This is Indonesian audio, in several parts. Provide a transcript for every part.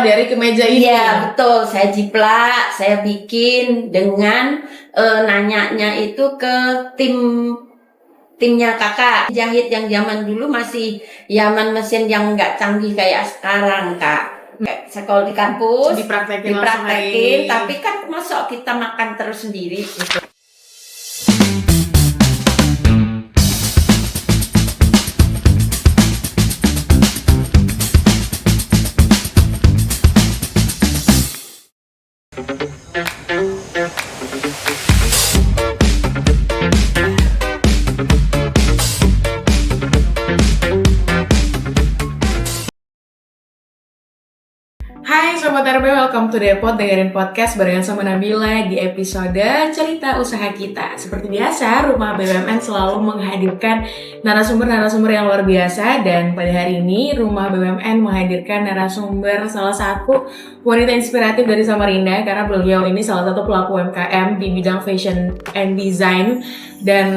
dari kemeja ini. Iya betul, saya jiplak, saya bikin dengan nanyanya itu ke timnya kakak. Jahit yang zaman dulu masih zaman mesin yang nggak canggih kayak sekarang kak. Sekolah di kampus dipraktekin, tapi kan masuk kita makan terus sendiri gitu. Hai Sobat RB, welcome to Depot, dengerin podcast barengan sama Nabila di episode Cerita Usaha Kita. Seperti biasa, Rumah BUMN selalu menghadirkan narasumber-narasumber yang luar biasa. Dan pada hari ini, Rumah BUMN menghadirkan narasumber salah satu wanita inspiratif dari Samarinda. Karena beliau ini salah satu pelaku UMKM di bidang fashion and design. Dan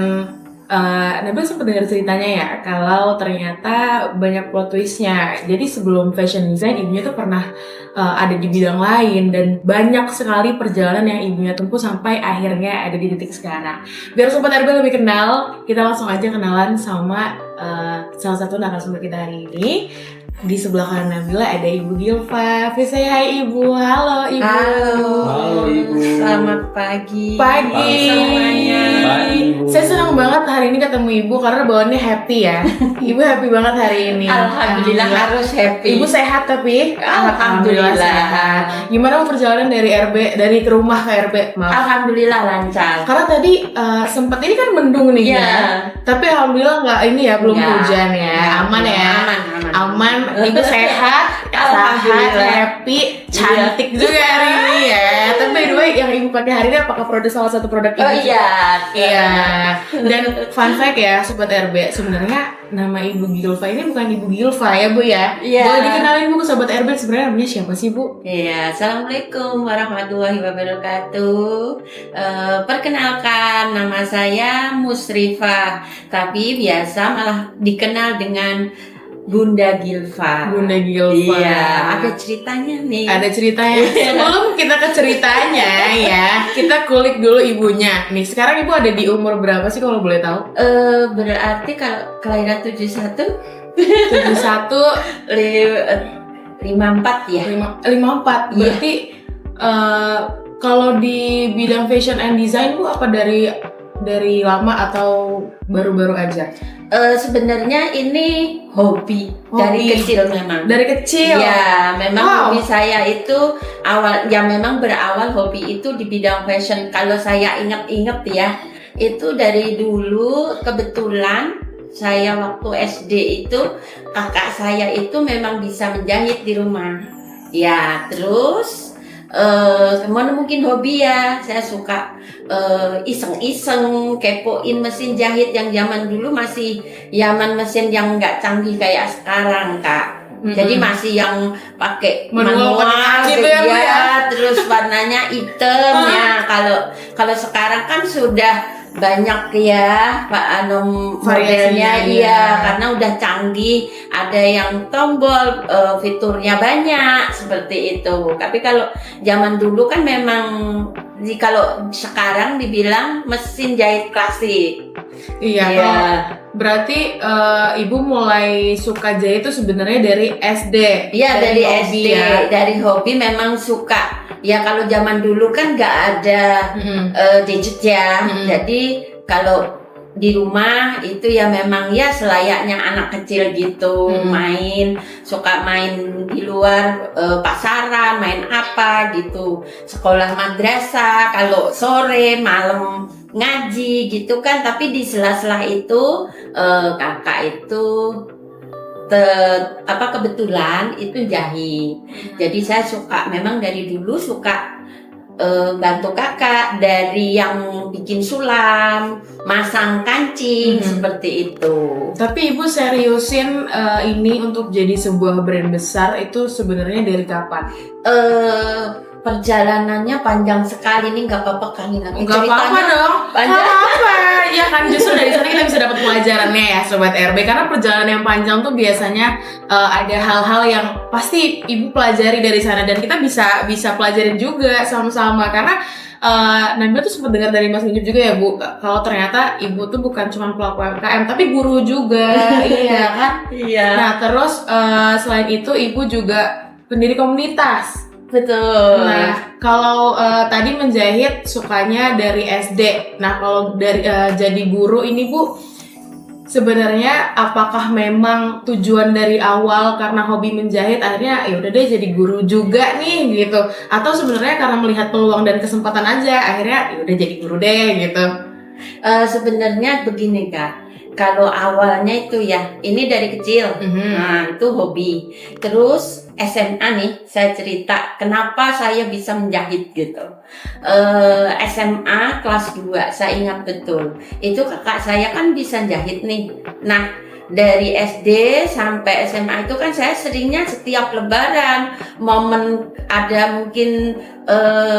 Nabila sempat dengar ceritanya ya, kalau ternyata banyak plot twistnya. Jadi sebelum fashion design, ibunya tuh pernah ada di bidang lain, dan banyak sekali perjalanan yang ibunya tempuh sampai akhirnya ada di titik sekarang. Biar Sobat RB lebih kenal, kita langsung aja kenalan sama salah satu narasumber kita hari ini. Di sebelah kanan Nabila ada Ibu Gilva. Say hai Ibu. Halo Ibu. Halo Ibu. Selamat pagi. Pagi semuanya. Saya senang banget hari ini ketemu Ibu karena bawaannya happy ya. Ibu happy banget hari ini. Alhamdulillah harus happy. Ibu sehat tapi? Alhamdulillah sehat. Gimana perjalanan dari ke rumah ke RB? Maaf. Alhamdulillah lancar. Karena tadi sempat ini kan mendung nih ya. Tapi alhamdulillah nggak ini ya, belum hujan ya. Aman ya. Aman. Ibu sehat, happy, cantik juga hari ini ya. Tapi by the way, yang Ibu pakai hari ini apakah salah satu produk Ibu? Oh iya. Iya. Dan fun fact ya, Sobat RB, sebenarnya nama Ibu Gilva ini bukan Ibu Gilva ya Bu ya? Iya. Boleh dikenalin Bu ke Sobat RB, sebenarnya namanya siapa sih Bu? Iya, Assalamualaikum warahmatullahi wabarakatuh. Perkenalkan, nama saya Musrifah, tapi biasa malah dikenal dengan Bunda Gilva. Bunda Gilva. Iya, ada ceritanya nih. Ada ceritanya. Sebelum kita ke ceritanya ya, kita kulik dulu ibunya. Nih, sekarang Ibu ada di umur berapa sih kalau boleh tahu? Berarti kalau kelahiran 71 54 ya. 54. Berarti kalau di bidang fashion and design Bu apa dari lama atau baru-baru aja? Sebenarnya ini hobi dari kecil memang. Dari kecil? Ya, memang hobi saya itu memang berawal hobi itu di bidang fashion. Kalau saya ingat-ingat ya, itu dari dulu kebetulan saya waktu SD itu kakak saya itu memang bisa menjahit di rumah. Ya, terus kemana mungkin hobi ya, saya suka iseng-iseng kepoin mesin jahit yang zaman dulu masih zaman mesin yang nggak canggih kayak sekarang kak. Jadi masih yang pakai manual gitu ya, terus warnanya hitam ya. Kalau sekarang kan sudah banyak ya Pak modelnya iya, karena udah canggih, ada yang tombol, fiturnya banyak seperti itu. Tapi kalau zaman dulu kan memang kalau sekarang dibilang mesin jahit klasik. Iya. Ya. Berarti Ibu mulai suka jahit itu sebenarnya dari SD. Iya, dari SD ya. Dari hobi memang suka. Ya kalau zaman dulu kan nggak ada gadget ya. Jadi kalau di rumah itu ya memang ya selayaknya anak kecil gitu, suka main di luar, pasaran, main apa gitu, sekolah madrasah, kalau sore malam ngaji gitu kan. Tapi di sela-sela itu kakak itu kebetulan itu jahit. Jadi saya memang dari dulu suka bantu kakak, dari yang bikin sulam, masang kancing, seperti itu. Tapi Ibu seriusin ini untuk jadi sebuah brand besar itu sebenarnya dari kapan? Perjalanannya panjang sekali nih, nggak apa-apa kan? Nggak apa-apa dong. Panjang. Apa? ya kan, justru dari sana kita bisa dapat pelajarannya ya Sobat RB. Karena perjalanan yang panjang tuh biasanya ada hal-hal yang pasti ibu pelajari dari sana, dan kita bisa pelajarin juga sama-sama. Karena Nabila tuh sempat dengar dari Mas Ujub juga ya Bu, kalau ternyata ibu tuh bukan cuma pelaku UMKM tapi guru juga. Iya kan? Iya. Nah terus selain itu ibu juga pendiri komunitas. Betul. Nah, kalau tadi menjahit sukanya dari SD. Nah, kalau dari jadi guru ini Bu, sebenarnya apakah memang tujuan dari awal karena hobi menjahit akhirnya ya udah deh jadi guru juga nih gitu, atau sebenarnya karena melihat peluang dan kesempatan aja akhirnya ya udah jadi guru deh gitu? Sebenarnya begini Kak, kalau awalnya itu ya ini dari kecil, nah itu hobi. Terus SMA nih saya cerita kenapa saya bisa menjahit gitu. SMA kelas 2 saya ingat betul, itu kakak saya kan bisa jahit nih. Nah dari SD sampai SMA itu kan saya seringnya setiap lebaran, momen ada mungkin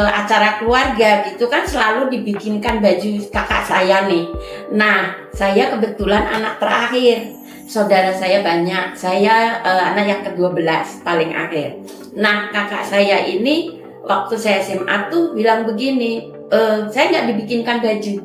acara keluarga gitu kan selalu dibikinkan baju kakak saya nih. Nah saya kebetulan anak terakhir, saudara saya banyak, saya anak yang ke-12 paling akhir. Nah kakak saya ini waktu saya SMA tuh bilang begini, saya nggak dibikinkan baju,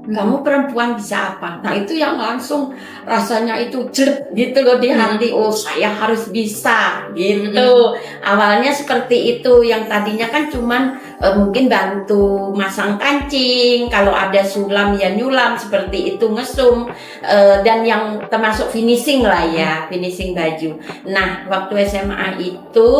kamu perempuan bisa apa? Nah itu yang langsung rasanya itu jelek gitu loh di hati. Oh saya harus bisa gitu. Awalnya seperti itu, yang tadinya kan cuman mungkin bantu masang kancing, kalau ada sulam ya nyulam seperti itu, ngesum, dan yang termasuk finishing lah ya, finishing baju. Nah waktu SMA itu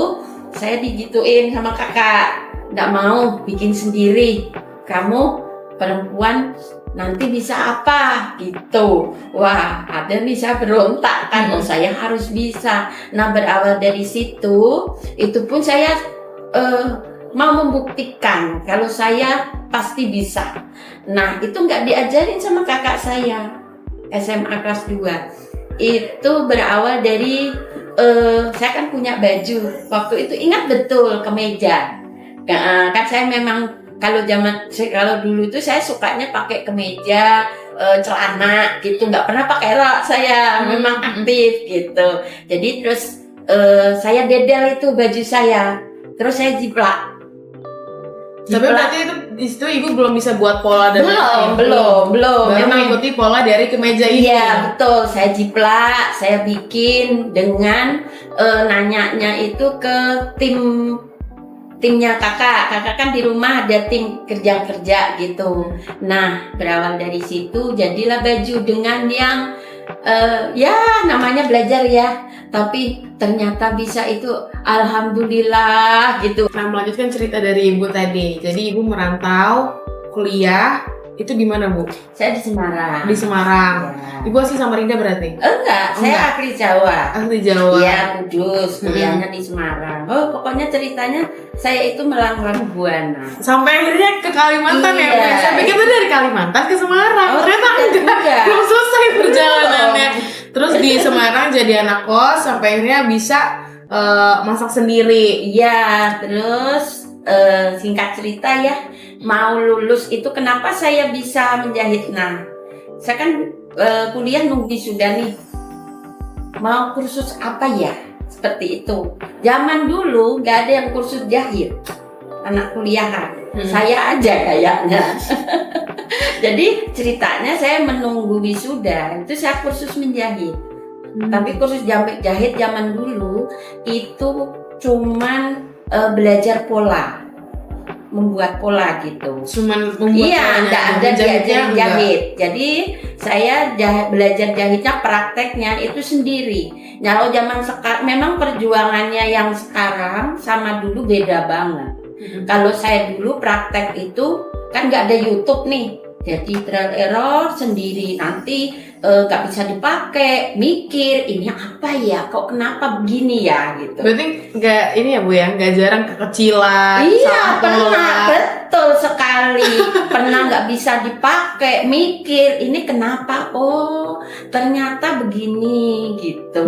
saya digituin sama kakak, nggak mau bikin sendiri, kamu perempuan nanti bisa apa gitu. Wah ada bisa berontak kan, oh saya harus bisa. Nah berawal dari situ, itu pun saya mau membuktikan kalau saya pasti bisa. Nah itu nggak diajarin sama kakak saya. SMA kelas 2 itu berawal dari saya kan punya baju waktu itu, ingat betul, kemeja. Kan saya memang kalau dulu itu saya sukanya pakai kemeja, celana gitu, nggak pernah pakai rok, saya memang aktif gitu. Jadi terus saya dedel itu baju saya, terus saya jiplak. Tapi berarti itu di situ ibu belum bisa buat pola dan belum. Baru Memang mengikuti pola dari kemeja ini. Iya betul, saya jiplak, saya bikin dengan nanyanya itu ke timnya kakak kan di rumah ada tim kerja gitu. Nah berawal dari situ jadilah baju dengan yang ya namanya belajar ya, tapi ternyata bisa itu, alhamdulillah gitu. Nah melanjutkan cerita dari ibu tadi, jadi ibu merantau kuliah itu di mana Bu? Saya di Semarang. Di Semarang. Ya. Ibu asli Samarinda berarti? Enggak, saya asli Jawa. Asli Jawa. Iya, Kudus, kuliahnya di Semarang. Oh, pokoknya ceritanya saya itu melanglang buana. Sampai akhirnya ke Kalimantan ya Bu? Saya pikir itu dari Kalimantan ke Semarang. Ternyata enggak. Belum selesai perjalanannya. Terus di Semarang jadi anak kos sampai akhirnya bisa masak sendiri. Iya, terus singkat cerita ya, mau lulus itu kenapa saya bisa menjahit. Nah, saya kan kuliah nunggu sudah nih, mau kursus apa ya, seperti itu. Zaman dulu gak ada yang kursus jahit, anak kuliahan, saya aja kayaknya. Jadi ceritanya saya menunggu wisuda itu saya kursus menjahit. Tapi kursus jahit zaman dulu itu cuman belajar pola, membuat pola gitu. Cuman membuat iya, nggak ada diajarin jahit. Jadi saya belajar jahitnya, prakteknya itu sendiri. Nah, kalau zaman sekarang memang perjuangannya yang sekarang sama dulu beda banget. Kalau saya dulu praktek itu kan nggak ada YouTube nih, jadi trial error sendiri, nanti gak bisa dipakai, mikir ini apa ya, kok kenapa begini ya gitu. Berarti nggak ini ya Bu ya, nggak jarang kekecilan. Iya pernah, betul sekali. Pernah nggak bisa dipakai, mikir ini kenapa, oh ternyata begini gitu.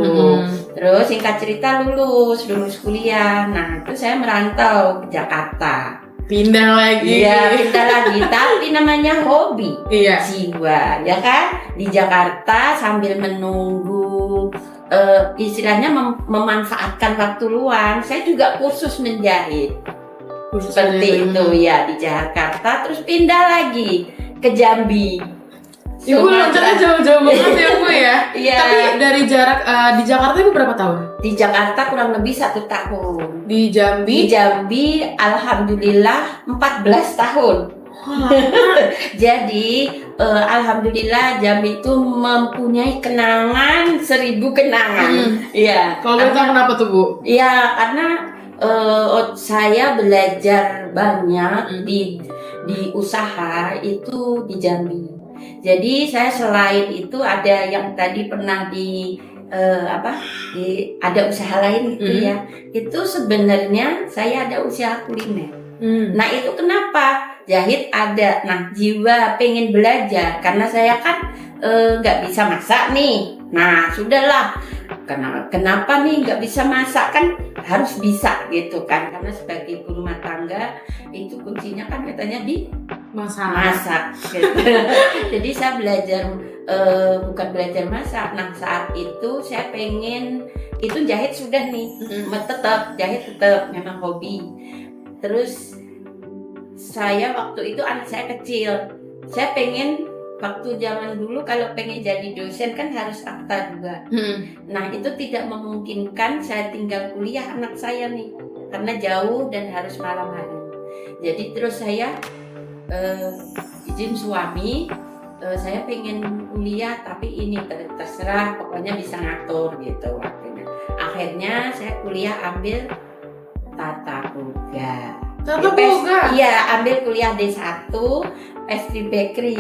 Terus singkat cerita lulus kuliah. Nah itu saya merantau ke Jakarta. Pindah lagi. Iya, pindah lagi, tapi namanya hobi. Iya. Jiwa, ya kan? Di Jakarta sambil menunggu istilahnya memanfaatkan waktu luang, saya juga kursus menjahit. Seperti itu ya di Jakarta, terus pindah lagi ke Jambi. Ibu loncatnya jauh-jauh banget ya Bu ya. Iya. Tapi dari jarak di Jakarta Ibu berapa tahun? Di Jakarta kurang lebih 1 tahun. Di Jambi? Di Jambi alhamdulillah 14 tahun. Jadi alhamdulillah Jambi itu mempunyai kenangan 1000 kenangan. Iya. Kalau boleh tahu kenapa tuh Bu? Iya, karena saya belajar banyak di usaha itu di Jambi. Jadi saya selain itu ada yang tadi pernah ada usaha lain gitu ya. Itu sebenarnya saya ada usaha kuliner. Nah itu kenapa? Jahit ada. Nah jiwa pengen belajar karena saya kan nggak bisa masak nih. Nah sudahlah. Kenapa nih nggak bisa masak, kan harus bisa gitu kan, karena sebagai ibu rumah tangga itu kuncinya kan katanya di masak gitu. Jadi saya belajar bukan belajar masak. Nah saat itu saya pengen itu jahit sudah nih, jahit tetap memang hobi. Terus saya waktu itu anak saya kecil, saya pengen waktu zaman dulu kalau pengen jadi dosen kan harus akta juga. Nah itu tidak memungkinkan saya tinggal kuliah anak saya nih karena jauh dan harus malam hari. Jadi terus saya izin suami, saya pengen kuliah tapi ini terserah, pokoknya bisa ngatur gitu waktunya. Akhirnya saya kuliah ambil tata boga. Tata boga? Iya, ambil kuliah D1 pastry bakery.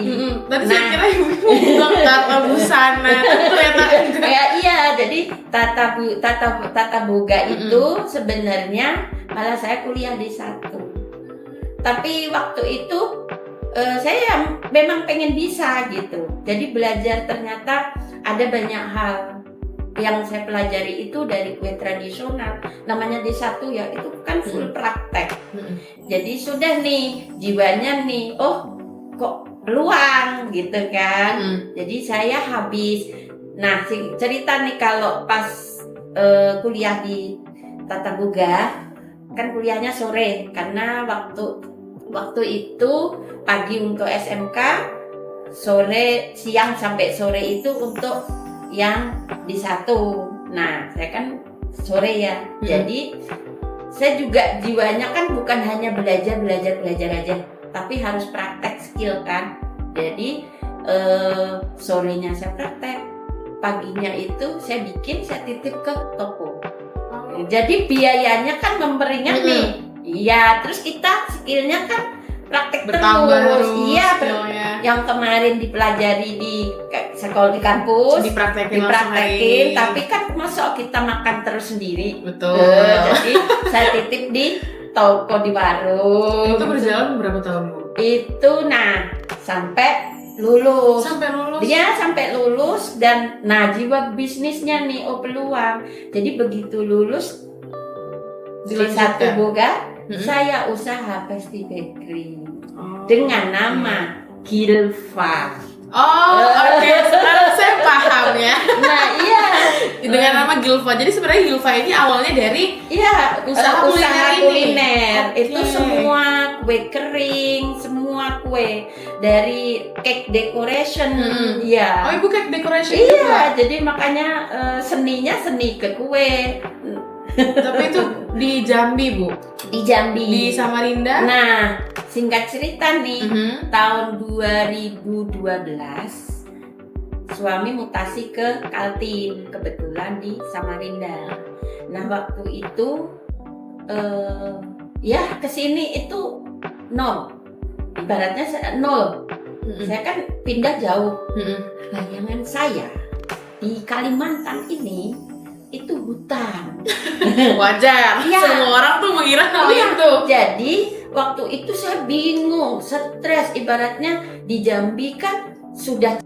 Tadi saya kira ibu bilang tata busana, ternyata iya, jadi tata boga itu sebenarnya malah saya kuliah D1. Tapi waktu itu saya memang pengen bisa gitu. Jadi belajar ternyata ada banyak hal yang saya pelajari itu dari kue tradisional. Namanya D1 ya, itu kan full praktek. Jadi sudah nih jiwanya nih, oh kok peluang gitu kan. Jadi saya habis. Nah cerita nih kalau pas kuliah di Tata Boga kan kuliahnya sore karena waktu itu pagi untuk SMK, siang sampai sore itu untuk yang D1. Nah saya kan sore ya. Jadi saya juga jiwanya kan bukan hanya belajar aja, tapi harus praktek skill kan. Jadi sorenya saya praktek, paginya itu saya bikin, saya titip ke toko. Jadi biayanya kan memperingat nih. Iya, terus kita skillnya kan praktek terus. Iya, yang kemarin dipelajari di sekolah di kampus dipraktekin, tapi kan masa kita makan terus sendiri. Betul. Jadi saya titip di toko di warung. Itu berjalan berapa tahun Bu? Itu sampai lulus. Dia sampai lulus dan jiwa bisnisnya nih peluang. Jadi begitu lulus di Tata Boga, saya usaha pastry bakery dengan nama Gilva. Oke, sekarang saya paham ya. Nah iya, dengan nama Gilva. Jadi sebenarnya Gilva ini awalnya dari usaha kuliner. Okay. Itu semua kue kering, semua kue dari cake decoration. Iya. Ibu cake decoration Iya, juga? jadi makanya seninya seni ke kue. Tapi itu di Jambi Bu? Di Jambi. Di Samarinda? Nah, singkat cerita nih, tahun 2012 suami mutasi ke Kaltim, kebetulan di Samarinda. Nah, waktu itu kesini itu nol. Ibaratnya nol. Saya kan pindah jauh. Bayangan saya di Kalimantan ini itu hutan. Wajar. Ya. Semua orang tuh mengira hal itu. Jadi waktu itu saya bingung, stres. Ibaratnya di Jambi kan sudah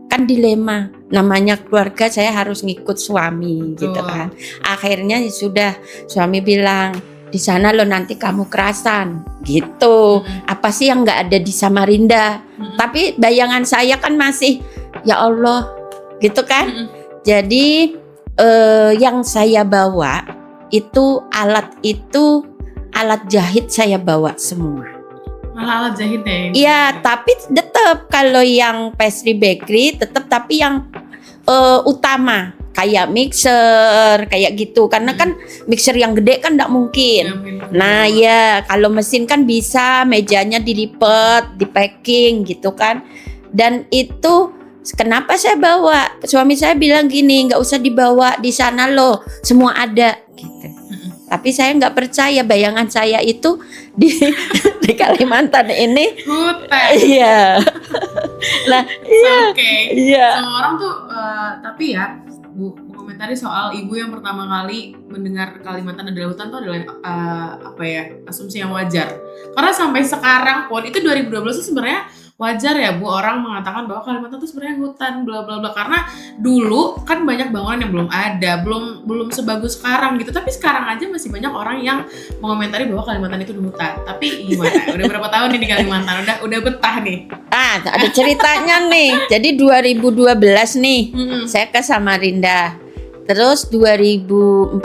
kan dilema. Namanya keluarga saya harus ngikut suami gitu kan. Akhirnya sudah suami bilang, di sana lo nanti kamu kerasan gitu. Apa sih yang nggak ada di Samarinda? Tapi bayangan saya kan masih ya Allah gitu kan. Jadi yang saya bawa itu alat jahit saya bawa semua. Malah alat jahit ya? Iya, tapi tetap kalau yang pastry bakery tetap, tapi yang utama kayak mixer kayak gitu, karena kan mixer yang gede kan nggak mungkin. Nah ya kalau mesin kan bisa mejanya dilipat, di packing gitu kan. Dan itu kenapa saya bawa? Suami saya bilang gini, nggak usah dibawa, di sana loh semua ada gitu. Tapi saya nggak percaya, bayangan saya itu di Kalimantan ini hutan. Iya. Nah, Iya. Semua orang tuh tapi ya Bu, komentari soal ibu yang pertama kali mendengar Kalimantan adalah hutan itu adalah asumsi yang wajar. Karena sampai sekarang pun itu 2012 itu sebenarnya wajar ya Bu, orang mengatakan bahwa Kalimantan itu sebenarnya hutan bla bla bla, karena dulu kan banyak bangunan yang belum ada, belum sebagus sekarang gitu. Tapi sekarang aja masih banyak orang yang mengomentari bahwa Kalimantan itu hutan. Tapi gimana? Udah berapa tahun nih di Kalimantan? Udah betah nih. Ada ceritanya nih. Jadi 2012 nih saya ke Samarinda. Terus 2014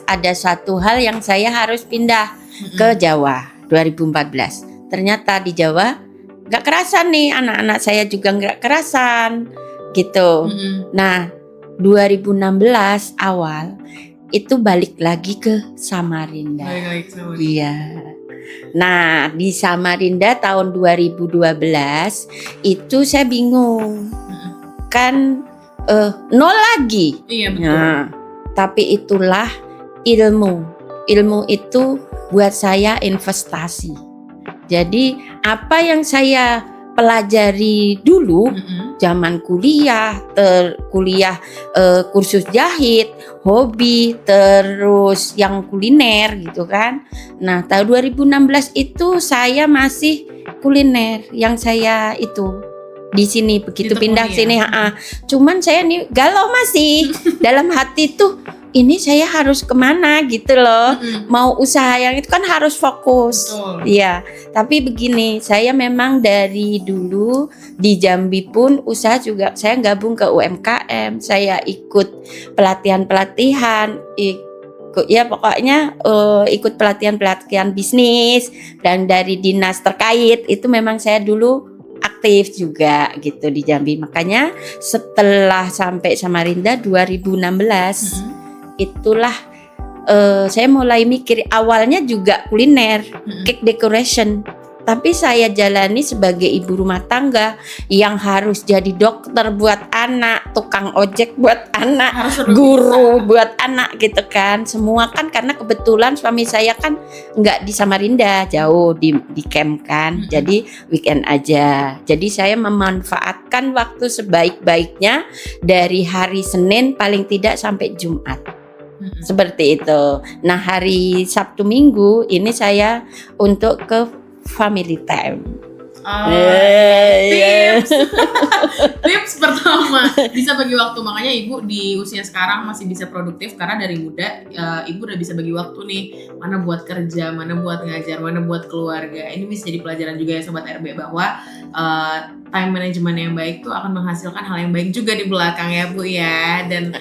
ada satu hal yang saya harus pindah ke Jawa 2014. Ternyata di Jawa nggak kerasan nih, anak-anak saya juga nggak kerasan gitu. Nah 2016 awal itu balik lagi ke Samarinda. Iya. Nah di Samarinda tahun 2012 itu saya bingung kan, nol lagi. Iya betul. Nah, tapi itulah ilmu itu buat saya investasi. Jadi apa yang saya pelajari dulu zaman kuliah, kursus jahit, hobi, terus yang kuliner gitu kan. Nah tahun 2016 itu saya masih kuliner yang saya itu di sini, begitu pindah sini. Cuman saya nih galau masih dalam hati tuh, ini saya harus kemana gitu loh. Mau usaha yang itu kan harus fokus. Iya. Tapi begini, saya memang dari dulu di Jambi pun usaha juga saya gabung ke UMKM. Saya ikut pelatihan ya pokoknya ikut pelatihan bisnis, dan dari dinas terkait itu memang saya dulu aktif juga gitu di Jambi. Makanya setelah sampai Samarinda 2016 itulah saya mulai mikir, awalnya juga kuliner, cake decoration. Tapi saya jalani sebagai ibu rumah tangga yang harus jadi dokter buat anak, tukang ojek buat anak, guru buat anak gitu kan. Semua kan karena kebetulan suami saya kan nggak di Samarinda, jauh di camp kan. Jadi weekend aja. Jadi saya memanfaatkan waktu sebaik-baiknya dari hari Senin paling tidak sampai Jumat. Seperti itu. Nah hari Sabtu Minggu ini saya untuk ke family time. Tips pertama, bisa bagi waktu. Makanya ibu di usia sekarang masih bisa produktif karena dari muda ibu udah bisa bagi waktu nih, mana buat kerja, mana buat ngajar, mana buat keluarga. Ini bisa jadi pelajaran juga ya Sobat RB, bahwa time management yang baik tuh akan menghasilkan hal yang baik juga di belakang ya Bu ya. Dan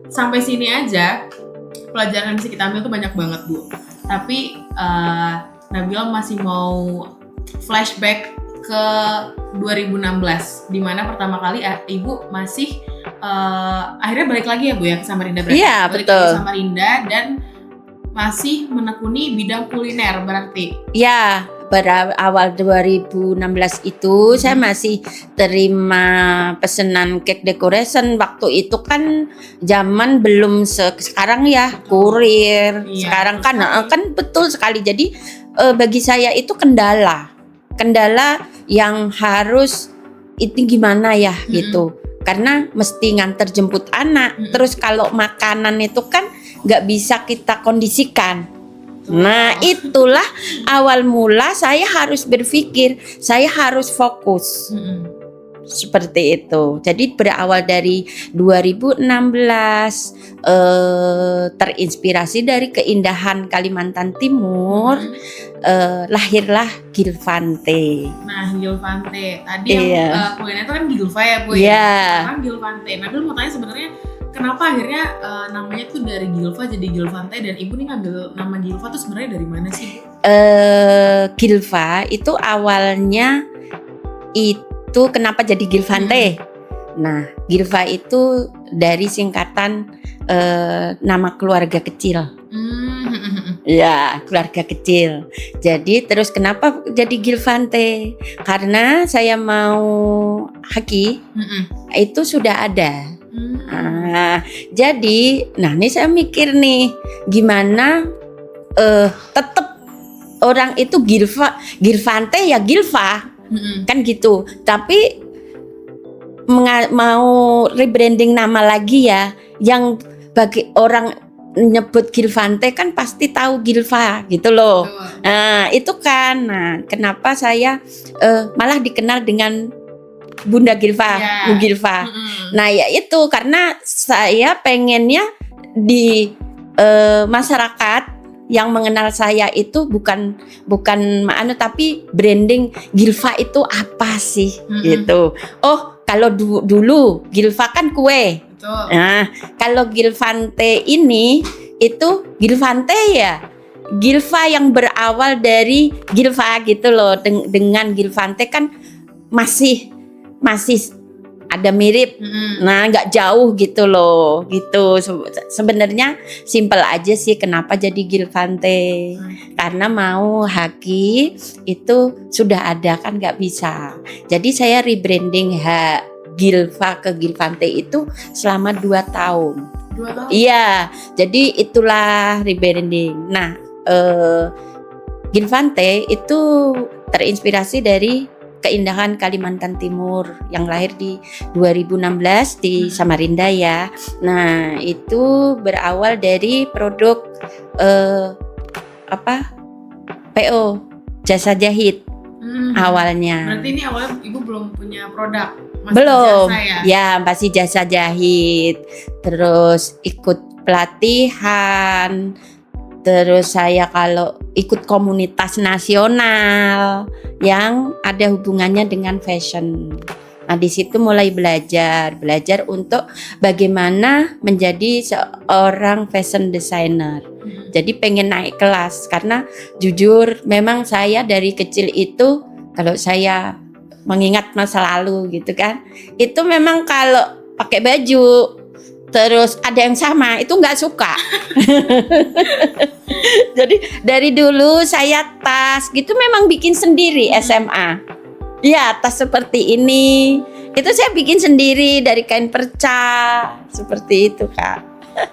sampai sini aja pelajaran yang bisa kita ambil tuh banyak banget Bu. Tapi Nabila masih mau flashback ke 2016, di mana pertama kali ibu masih akhirnya balik lagi ya Bu ya ke Samarinda berarti. Iya, balik betul. Lagi ke Samarinda dan masih menekuni bidang kuliner berarti. Ya, awal 2016 itu saya masih terima pesanan cake decoration. Waktu itu kan zaman belum sekarang ya, kurir. Iya, sekarang kan betul sekali. Jadi bagi saya itu kendala yang harus itu gimana ya gitu. Karena mesti nganter jemput anak. Terus kalau makanan itu kan nggak bisa kita kondisikan. Nah itulah awal mula saya harus berpikir, saya harus fokus. seperti itu. Jadi berawal dari 2016, terinspirasi dari keindahan Kalimantan Timur, lahirlah Gilvante. Nah, Gilvante tadi Iya. yang kuliahnya itu kan Gilva ya Bu ya. Iya. Sekarang Gilvante. Nabil mau tanya sebenarnya kenapa akhirnya namanya tuh dari Gilva jadi Gilvante, dan Ibu nih ngambil nama Gilva tuh sebenarnya dari mana sih? Gilva itu awalnya itu kenapa jadi Gilvante? Nah, Gilva itu dari singkatan nama keluarga kecil. Ya, keluarga kecil. Jadi terus kenapa jadi Gilvante? Karena saya mau haki itu sudah ada. Jadi, nah ini saya mikir nih, gimana tetap orang itu Gilvante ya Gilva, kan gitu. Tapi mau rebranding nama lagi ya, yang bagi orang nyebut Gilvante kan pasti tahu Gilva gitu loh. Nah itu kan, nah kenapa saya malah dikenal dengan Bunda Gilva, Bu Gilva. Nah ya itu karena saya pengennya di masyarakat yang mengenal saya itu bukan tapi branding Gilva itu apa sih gitu. Oh kalau dulu Gilva kan kue. Betul. Nah kalau Gilvante ini itu Gilvante ya Gilva yang berawal dari Gilva gitu loh. Dengan Gilvante kan masih ada mirip, nah nggak jauh gitu loh, gitu. Sebenarnya simple aja sih kenapa jadi Gilvante, karena mau haki itu sudah ada kan nggak bisa. Jadi saya rebranding Gilva ke Gilvante itu selama 2 tahun. 2 tahun? Iya, jadi itulah rebranding. Nah, Gilvante itu terinspirasi dari keindahan Kalimantan Timur yang lahir di 2016 di Samarinda ya. Nah itu berawal dari produk PO jasa jahit awalnya. Berarti ini awalnya Ibu belum punya produk? Belum, jasa ya masih jasa jahit. Terus ikut pelatihan. Terus saya kalau ikut komunitas nasional yang ada hubungannya dengan fashion. Nah di situ mulai belajar untuk bagaimana menjadi seorang fashion designer. Jadi pengen naik kelas karena jujur memang saya dari kecil itu kalau saya mengingat masa lalu gitu kan, itu memang kalau pakai baju terus ada yang sama itu nggak suka. Jadi dari dulu saya tas gitu memang bikin sendiri SMA. Ya tas seperti ini itu saya bikin sendiri dari kain perca seperti itu Kak.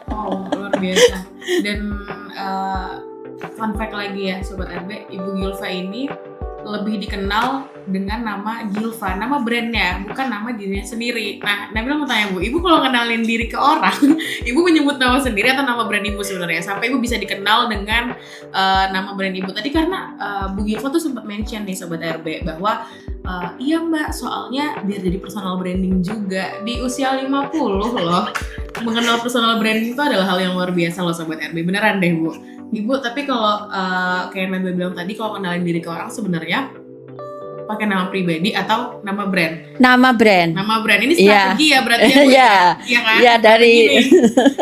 Oh luar biasa. Dan fun fact lagi ya Sobat RB, Ibu Gilva ini lebih dikenal dengan nama Gilva, nama brandnya, bukan nama dirinya sendiri. Nah, Nabila mau tanya Bu, Ibu kalau kenalin diri ke orang, Ibu menyebut nama sendiri atau nama brand Ibu sebenarnya? Sampai Ibu bisa dikenal dengan nama brand Ibu tadi karena Bu Gilva tuh sempat mention nih Sobat RB bahwa iya Mbak, soalnya biar jadi personal branding juga di usia 50 loh. Mengenal personal branding itu adalah hal yang luar biasa loh Sobat RB, beneran deh Bu. Ibu, tapi kalau kayak Nabila bilang tadi, kalau kenalin diri ke orang sebenarnya pakai nama pribadi atau nama brand? Nama brand ini strategi ya berarti ya Bu? Iya kan? Iya dari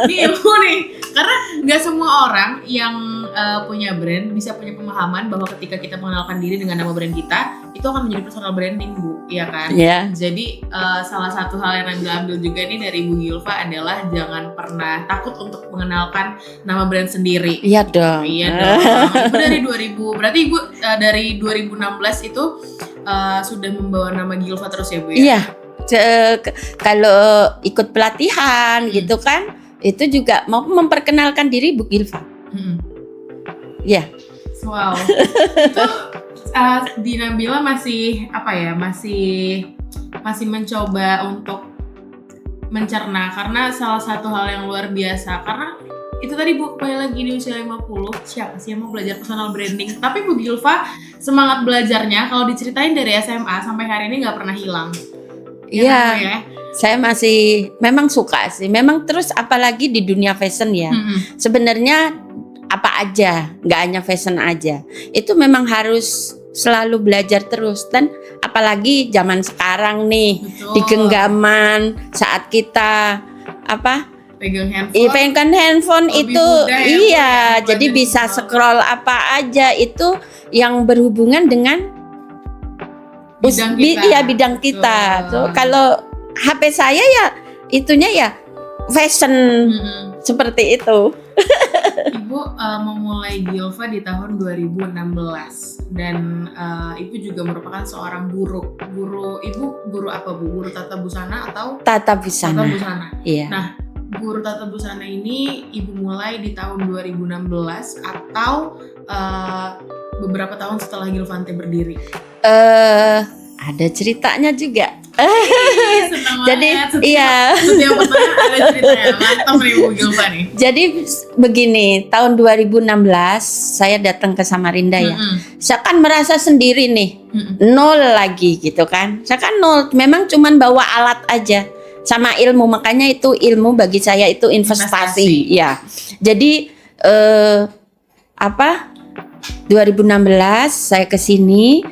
ini ilmu nih, karena nggak semua orang yang punya brand bisa punya pemahaman bahwa ketika kita mengenalkan diri dengan nama brand kita itu akan menjadi personal branding Bu, iya kan? Iya. Jadi salah satu hal yang Nabila ambil juga nih dari Ibu Gilva adalah jangan pernah takut untuk mengenalkan nama brand sendiri. Iya dong. Iya dong. Ibu dari 2000, berarti Ibu dari 2016 itu sudah membawa nama Gilva terus ya Bu ya? Iya. Kalau ikut pelatihan gitu kan, itu juga mau memperkenalkan diri Bu Gilva. Iya. Wow. Itu di Nabila masih masih mencoba untuk mencerna, karena salah satu hal yang luar biasa, karena itu tadi Bu, kembali lagi di usia 50, siapa sih yang mau belajar personal branding? Tapi Bu Gilva semangat belajarnya kalau diceritain dari SMA sampai hari ini nggak pernah hilang. Iya. Saya masih memang suka sih. Memang terus apalagi di dunia fashion ya. Sebenarnya apa aja, nggak hanya fashion aja. Itu memang harus selalu belajar terus, dan apalagi zaman sekarang nih. Betul. Di genggaman saat kita pegang handphone itu iya, jadi bisa scroll apa aja itu yang berhubungan dengan bidang kita. So, kalau HP saya ya itunya ya fashion seperti itu. Ibu memulai Gilva di tahun 2016 dan Ibu juga merupakan seorang guru. Ibu guru apa Bu? Guru tata busana atau? Tata busana. Iya. Nah, guru tata busana ini Ibu mulai di tahun 2016 atau beberapa tahun setelah Gilvante berdiri? Ada ceritanya juga. Jadi iya. Setiap pertanyaan ada ceritanya. Mantap nih Bu Gilva nih. Jadi begini, tahun 2016 saya datang ke Samarinda ya. Saya kan merasa sendiri nih, nol lagi gitu kan. Saya kan nol, memang cuman bawa alat aja sama ilmu, makanya itu ilmu bagi saya itu investasi. Ya. Jadi 2016 saya ke sini.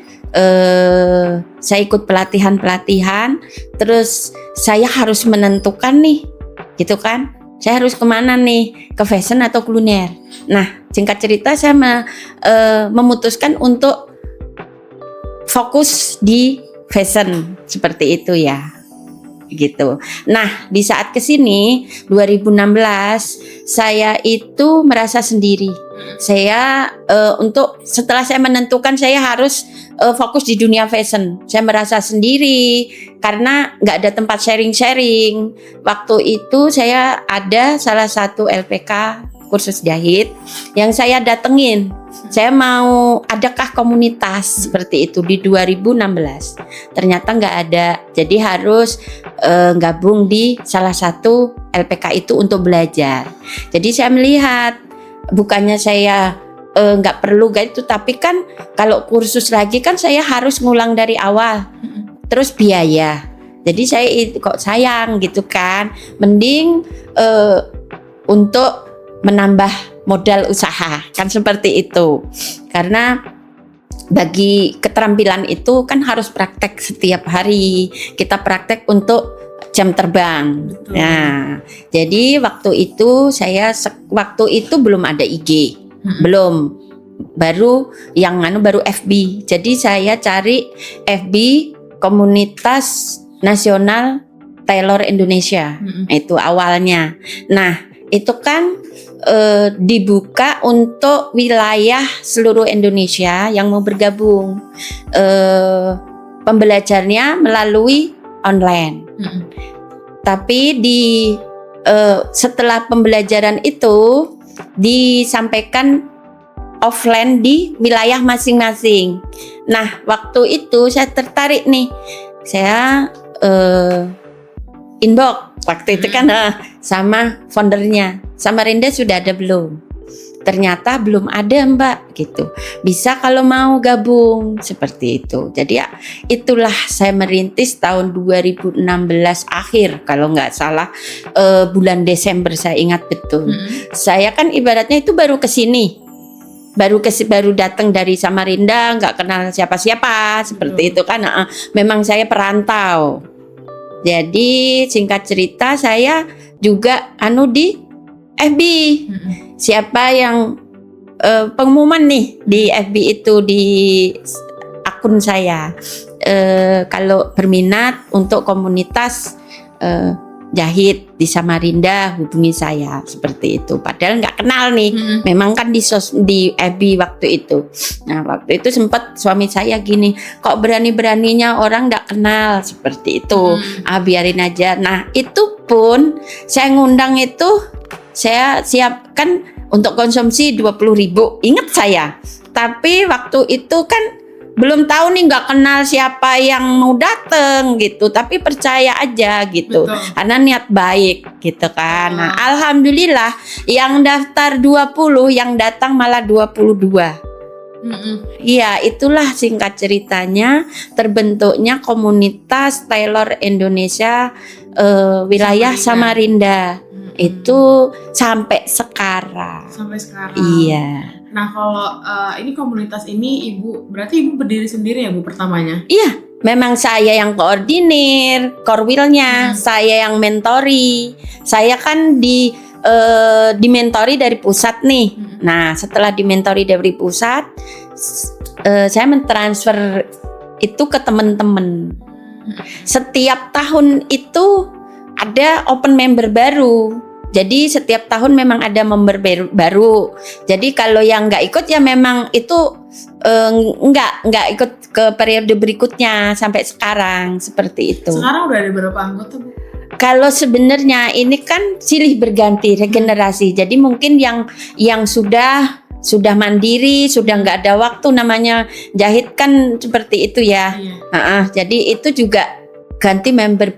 Saya ikut pelatihan, terus saya harus menentukan nih, gitu kan? Saya harus kemana nih? Ke fashion atau kuliner? Nah, singkat cerita saya memutuskan untuk fokus di fashion seperti itu ya, gitu. Nah, di saat kesini 2016 saya itu merasa sendiri. Saya setelah saya menentukan saya harus fokus di dunia fashion. Saya merasa sendiri karena nggak ada tempat sharing-sharing. Waktu itu saya ada salah satu LPK kursus jahit yang saya datengin. Saya mau adakah komunitas seperti itu di 2016. Ternyata nggak ada. Jadi harus gabung di salah satu LPK itu untuk belajar. Jadi saya melihat bukannya saya nggak perlu gitu, tapi kan kalau kursus lagi kan saya harus ngulang dari awal, terus biaya. Jadi saya kok sayang gitu kan, mending untuk menambah modal usaha kan seperti itu. Karena bagi keterampilan itu kan harus praktek setiap hari. Kita praktek untuk jam terbang. Betul. Nah, jadi waktu itu belum ada IG. Belum, baru FB. Jadi saya cari FB Komunitas Nasional Tailor Indonesia. Itu awalnya. Nah, itu kan dibuka untuk wilayah seluruh Indonesia yang mau bergabung. Pembelajarnya melalui online. Tapi setelah pembelajaran itu disampaikan offline di wilayah masing-masing. Nah, waktu itu saya tertarik nih. Saya inbox waktu itu kan sama foundernya. Samarinda sudah ada belum? Ternyata belum ada Mbak gitu. Bisa kalau mau gabung seperti itu. Jadi ya itulah saya merintis tahun 2016 akhir kalau nggak salah, bulan Desember saya ingat betul. Saya kan ibaratnya itu baru kesini. Baru datang dari Samarinda, nggak kenal siapa-siapa seperti itu kan. Memang saya perantau. Jadi singkat cerita saya juga di FB. Siapa yang pengumuman nih di FB itu di akun saya, kalau berminat untuk komunitas jahit di Samarinda hubungi saya seperti itu. Padahal nggak kenal nih, memang kan di FB waktu itu. Nah waktu itu sempat suami saya gini, kok berani-beraninya orang nggak kenal seperti itu. Biarin aja. Nah itu pun saya ngundang itu, saya siapkan untuk konsumsi 20.000, ingat saya. Tapi waktu itu kan belum tahu nih, nggak kenal siapa yang mau dateng gitu, tapi percaya aja gitu. Betul. Karena niat baik gitu kan. Nah, alhamdulillah yang daftar 20, yang datang malah 22. Iya, itulah singkat ceritanya terbentuknya komunitas Tailor Indonesia wilayah Samarinda. Itu sampai sekarang. Sampai sekarang. Iya. Nah, kalau ini komunitas ini berarti Ibu berdiri sendiri ya Bu pertamanya? Iya, memang saya yang koordinir, korwilnya, saya yang mentori. Saya kan dimentori dari pusat nih. Nah, setelah dimentori dari pusat, saya mentransfer itu ke teman-teman. Setiap tahun itu ada open member baru. Jadi setiap tahun memang ada member baru. Jadi kalau yang nggak ikut ya memang itu nggak ikut ke periode berikutnya sampai sekarang seperti itu. Sekarang udah ada berapa anggota Bu? Kalau sebenarnya ini kan silih berganti regenerasi. Jadi mungkin yang sudah mandiri, sudah nggak ada waktu, namanya jahit kan seperti itu ya. Jadi itu juga ganti member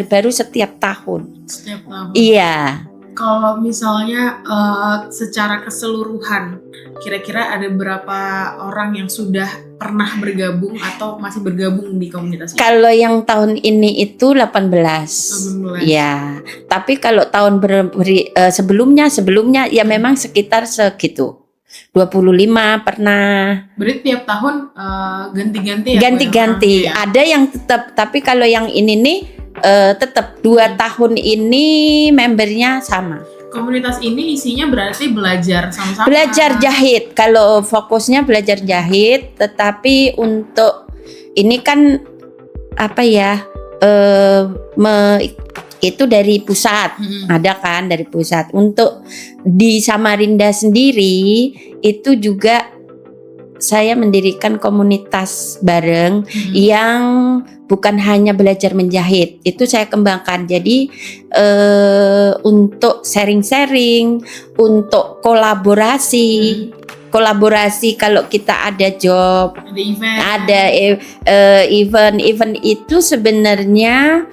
baru setiap tahun. Setiap tahun. Iya. Kalau misalnya secara keseluruhan, kira-kira ada berapa orang yang sudah pernah bergabung atau masih bergabung di komunitas ini? Kalau yang tahun ini itu 18. Ya. Tapi kalau tahun sebelumnya ya memang sekitar segitu. 25 pernah. Berarti tiap tahun ganti-ganti ya? Ganti-ganti. Ada yang tetap, tapi kalau yang ini nih tetap 2 tahun ini membernya sama. Komunitas ini isinya berarti belajar sama-sama. Belajar jahit. Kalau fokusnya belajar jahit, tetapi untuk ini kan apa ya? Itu dari pusat. Ada kan dari pusat. Untuk di Samarinda sendiri itu juga saya mendirikan komunitas bareng yang bukan hanya belajar menjahit, itu saya kembangkan. Jadi untuk sharing-sharing, untuk kolaborasi kalau kita ada job, ada event itu sebenarnya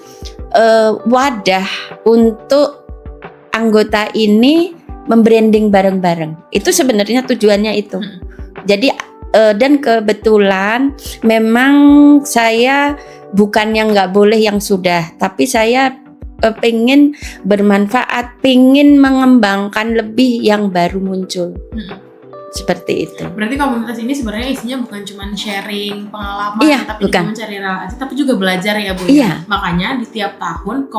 wadah untuk anggota ini membranding bareng-bareng. Itu sebenarnya tujuannya itu. Jadi dan kebetulan memang saya bukannya nggak boleh yang sudah, tapi saya pengen bermanfaat, pengen mengembangkan lebih yang baru muncul. Seperti itu. Berarti komunitas ini sebenarnya isinya bukan cuma sharing pengalaman, tapi juga mencari relasi, tapi juga belajar ya Bu. Iya. Makanya di tiap tahun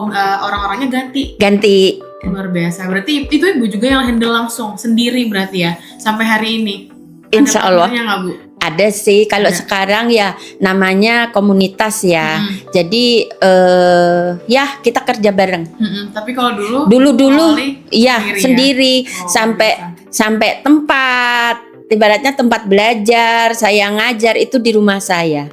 orang-orangnya ganti. Luar biasa. Berarti itu Ibu juga yang handle langsung sendiri berarti ya sampai hari ini. Insya Allah. Nggak, Bu? Ada sih, kalau sekarang ya namanya komunitas ya. Jadi ya kita kerja bareng. Tapi kalau dulu ya sendiri sampai tempat, ibaratnya tempat belajar, saya ngajar itu di rumah saya.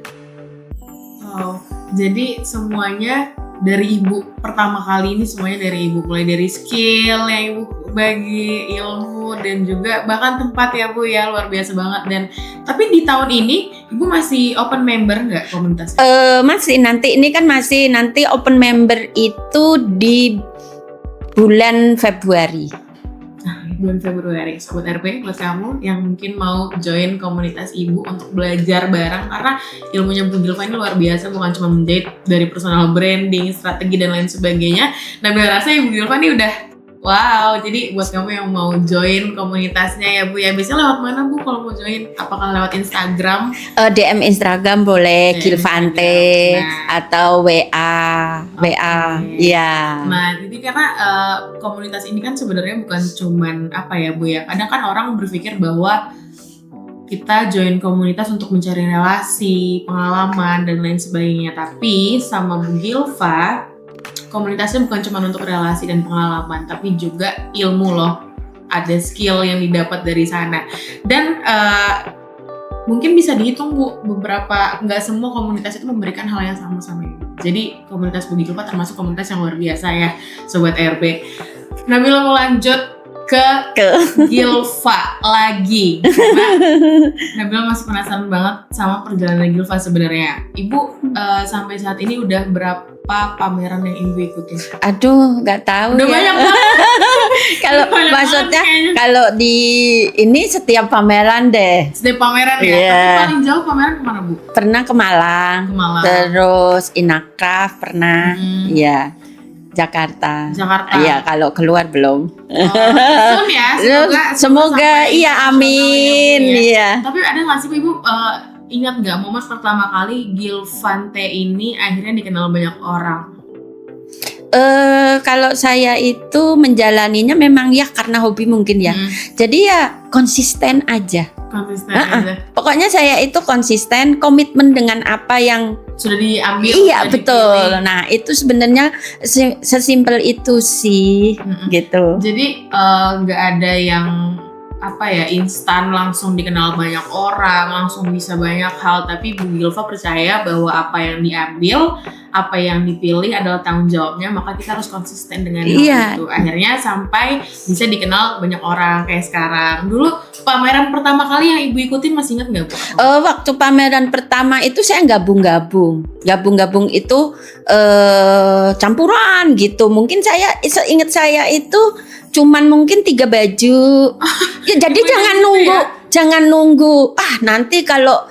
Oh, jadi semuanya dari Ibu pertama kali ini, semuanya dari Ibu, mulai dari skill yang Ibu bagi, ilmu, dan juga bahkan tempat ya Bu ya, luar biasa banget. Dan tapi di tahun ini Ibu masih open member nggak komunitasnya? Masih, nanti ini kan masih nanti open member itu di bulan Februari. Bulan Februari, Sobat RP, buat kamu yang mungkin mau join komunitas Ibu untuk belajar bareng, karena ilmunya Bu Gilva ini luar biasa, bukan cuma menjahit, dari personal branding, strategi dan lain sebagainya. Nah, gue rasa Ibu Gilva ini udah wow. Jadi buat kamu yang mau join komunitasnya ya Bu ya, biasanya lewat mana Bu kalau mau join? Apakah lewat Instagram? DM Instagram boleh, Gilvante, atau WA, ya. Nah, jadi karena komunitas ini kan sebenarnya bukan cuman apa ya Bu ya, kadang kan orang berpikir bahwa kita join komunitas untuk mencari relasi, pengalaman dan lain sebagainya. Tapi sama Bu Gilva, komunitasnya bukan cuma untuk relasi dan pengalaman, tapi juga ilmu loh. Ada skill yang didapat dari sana. Dan mungkin bisa dihitung Bu, beberapa, nggak semua komunitas itu memberikan hal yang sama-sama. Jadi komunitas Bu Gilva termasuk komunitas yang luar biasa ya, Sobat RP. Nabila mau lanjut ke Gilva lagi, karena Nabila masih penasaran banget sama perjalanan Gilva sebenarnya. Ibu sampai saat ini udah berapa pameran yang Ibu ikutin? Aduh, nggak tahu. Udah ya. Banyak banget. Kalau maksudnya kalau di ini setiap pameran deh. Setiap pameran ya. Iya. Tapi paling jauh pameran kemana Bu? Pernah ke Malang. Ke Malang. Terus Inacraft pernah. Iya. Jakarta. Iya, kalau keluar belum. Soon ya. Semoga iya, amin. Iya. Tapi ada nggak sih Ibu ingat nggak momen pertama kali Gilvante ini akhirnya dikenal banyak orang? Kalau saya itu menjalaninya memang ya karena hobi mungkin ya. Jadi ya konsisten aja. Pokoknya saya itu konsisten, komitmen dengan apa yang sudah diambil. Iya betul. Dipilih. Nah itu sebenarnya sesimpel itu sih, gitu. Jadi nggak ada yang instan langsung dikenal banyak orang, langsung bisa banyak hal. Tapi Bu Gilva percaya bahwa apa yang diambil, apa yang dipilih adalah tanggung jawabnya, maka kita harus konsisten dengan hal itu. Akhirnya sampai bisa dikenal banyak orang kayak sekarang. Dulu pameran pertama kali yang Ibu ikutin masih ingat nggak Bu? Waktu pameran pertama itu saya gabung itu campuran gitu. Mungkin saya ingat saya itu cuman mungkin 3 baju. Ya jadi jangan nunggu. Nanti kalau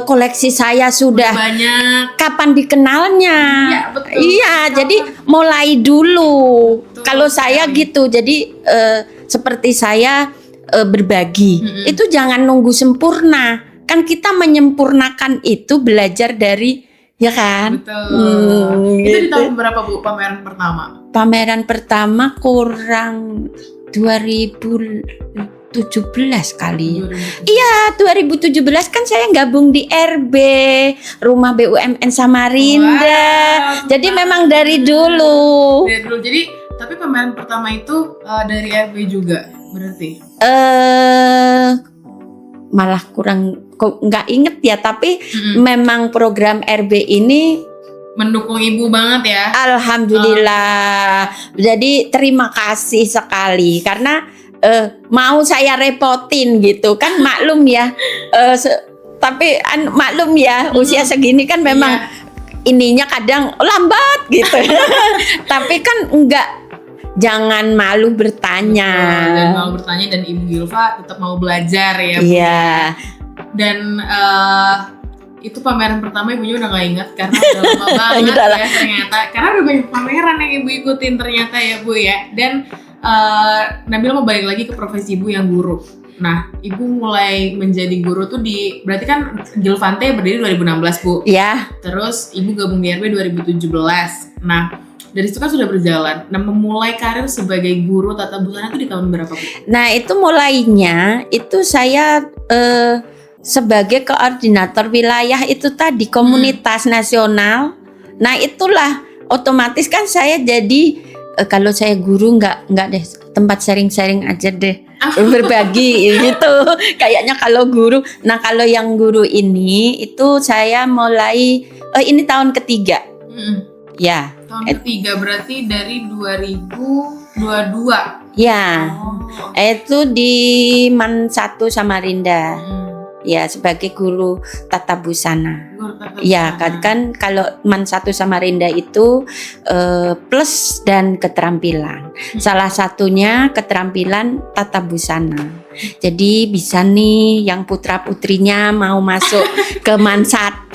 koleksi saya sudah banyak, kapan dikenalnya? Ya, betul. Iya, jadi mulai dulu. Kalau saya gitu, jadi seperti saya berbagi. Itu jangan nunggu sempurna. Kan kita menyempurnakan itu belajar dari, ya kan? Betul. Itu di tahun berapa Bu pameran pertama? Pameran pertama kurang 2017 kali. Iya, 2017 kan saya gabung di RB, Rumah BUMN Samarinda. Jadi memang dari dulu. Jadi, tapi pameran pertama itu dari RB juga berarti? Malah kurang nggak inget ya, tapi memang program RB ini mendukung Ibu banget ya. Alhamdulillah. Jadi terima kasih sekali karena mau saya repotin gitu kan, maklum ya. Tapi maklum ya, usia segini kan memang ininya kadang lambat gitu. Tapi kan jangan malu bertanya. Jangan malu bertanya, dan Ibu Gilva tetap mau belajar ya Bu. Iya. Dan itu pameran pertama Ibunya udah gak ingat karena udah lama banget ya ternyata. Karena udah banyak pameran yang Ibu ikutin ternyata ya Bu ya. Dan Nabila mau balik lagi ke profesi Ibu yang guru. Nah, Ibu mulai menjadi guru tuh berarti kan Gilvante berdiri 2016 Bu. Iya. Terus Ibu gabung di RB 2017. Nah, dari situ kan sudah berjalan. Nah, memulai karir sebagai guru tata busana itu di tahun berapa Bu? Nah, itu mulainya itu saya sebagai koordinator wilayah itu tadi komunitas nasional. Nah, itulah otomatis kan saya jadi kalau saya guru nggak deh, tempat sharing-sharing aja deh, berbagi gitu. Kayaknya kalau guru. Nah, kalau yang guru ini itu saya mulai ini tahun ketiga. Ya. Tahun ketiga berarti dari 2022. Ya. Itu di MAN 1 Samarinda. Ya, sebagai guru tata busana. Ya, kan kalau MAN 1 Samarinda itu plus dan keterampilan. Salah satunya keterampilan tata busana. Jadi bisa nih yang putra-putrinya mau masuk ke MAN 1.